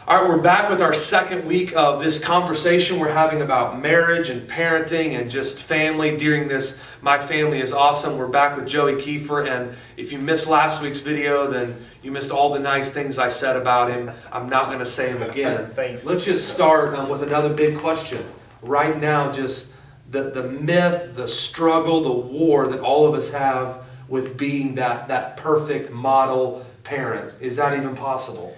All right, we're back with our second week of this conversation we're having about marriage and parenting and just family during this My Family is Awesome. We're back with Joey Kiefer, and if you missed last week's video, then you missed all the nice things I said about him. I'm not going to say them again. Thanks. Let's just start with another big question. Right now, just the myth, the struggle, the war that all of us have with being that perfect model parent. Is that even possible?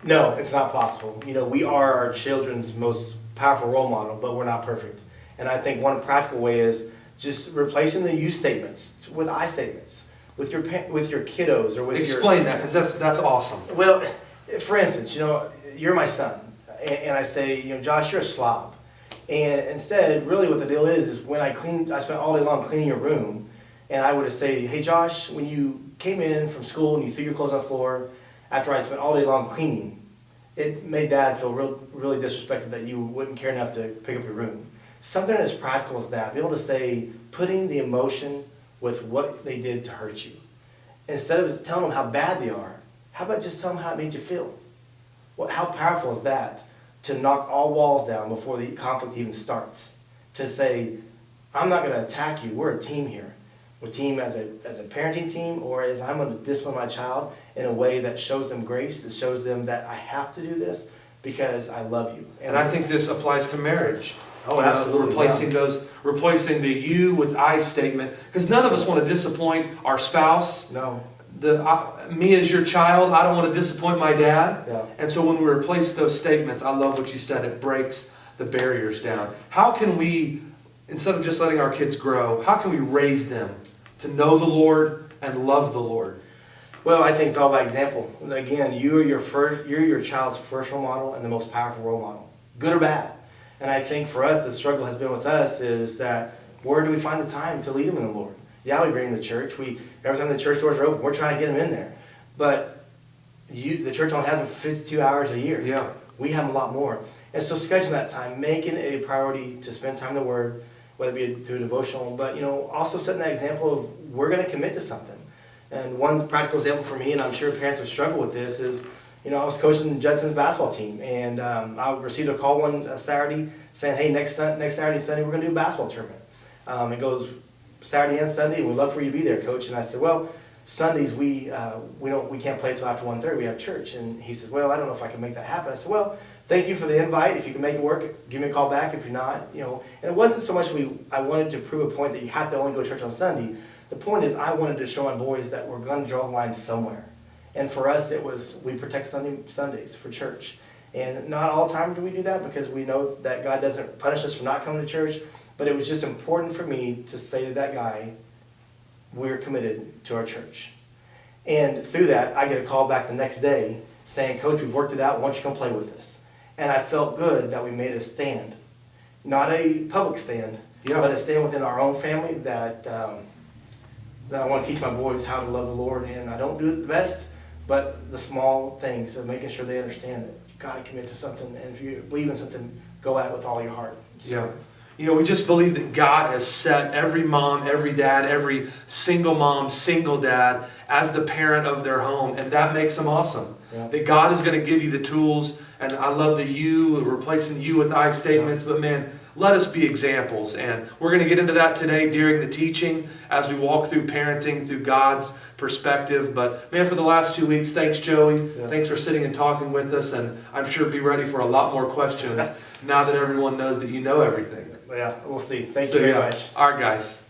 No, it's not possible. You know, we are our children's most powerful role model, but we're not perfect. And I think one practical way is just replacing the you statements with I statements with your kiddos or with Explain that, because that's awesome. Well, for instance, you know, you're my son, and I say, you know, Josh, you're a slob. And instead, really what the deal is when I spent all day long cleaning your room, and I would say, hey Josh, when you came in from school and you threw your clothes on the floor, after I spent all day long cleaning, it made Dad feel really disrespected that you wouldn't care enough to pick up your room. Something as practical as that, be able to say, putting the emotion with what they did to hurt you. Instead of telling them how bad they are, how about just tell them how it made you feel? How powerful is that to knock all walls down before the conflict even starts? To say, I'm not going to attack you, we're a team here. A team as a parenting team, or as I'm going to discipline my child in a way that shows them grace, that shows them that I have to do this because I love you. And I think this applies to marriage. Oh, absolutely. Replacing the you with I statement, because none of us want to disappoint our spouse. No. Me as your child, I don't want to disappoint my dad. Yeah. And so when we replace those statements, I love what you said, it breaks the barriers down. How can we, instead of just letting our kids grow, how can we raise them to know the Lord and love the Lord? Well, I think it's all by example. Again, you're your child's first role model and the most powerful role model, good or bad. And I think for us, the struggle has been with us is that where do we find the time to lead them in the Lord? Yeah, we bring them to church. Every time the church doors are open, we're trying to get them in there. But the church only has them 52 hours a year. Yeah. We have them a lot more. And so scheduling that time, making it a priority to spend time in the Word, whether it be through a devotional, but also setting that example of we're going to commit to something. And one practical example for me, and I'm sure parents would struggle with this, is I was coaching Judson's basketball team, and I received a call one Saturday saying, hey, next Saturday and Sunday we're going to do a basketball tournament. It goes Saturday and Sunday, and we'd love for you to be there, Coach. And I said, well, Sundays we can't play until after 1:30. We have church. And he said, well, I don't know if I can make that happen. I said, well, thank you for the invite. If you can make it work, give me a call back. If you're not, And it wasn't so much I wanted to prove a point that you have to only go to church on Sunday. The point is I wanted to show my boys that we're going to draw a line somewhere. And for us, it was we protect Sundays for church. And not all the time do we do that because we know that God doesn't punish us for not coming to church. But it was just important for me to say to that guy, we're committed to our church. And through that, I get a call back the next day saying, Coach, we've worked it out. Why don't you come play with us? And I felt good that we made a stand. Not a public stand, but a stand within our own family that I want to teach my boys how to love the Lord. And I don't do it the best, but the small things of making sure they understand that you've got to commit to something. And if you believe in something, go at it with all your heart. So, we just believe that God has set every mom, every dad, every single mom, single dad as the parent of their home. And that makes them awesome. Yeah. That God is going to give you the tools. And I love the you, replacing you with I statements. But man, let us be examples. And we're going to get into that today during the teaching as we walk through parenting through God's perspective. But man, for the last 2 weeks, thanks Joey. Yeah. Thanks for sitting and talking with us. And I'm sure be ready for a lot more questions now that everyone knows that you know everything. Yeah, we'll see. Thank you very much. All right, guys.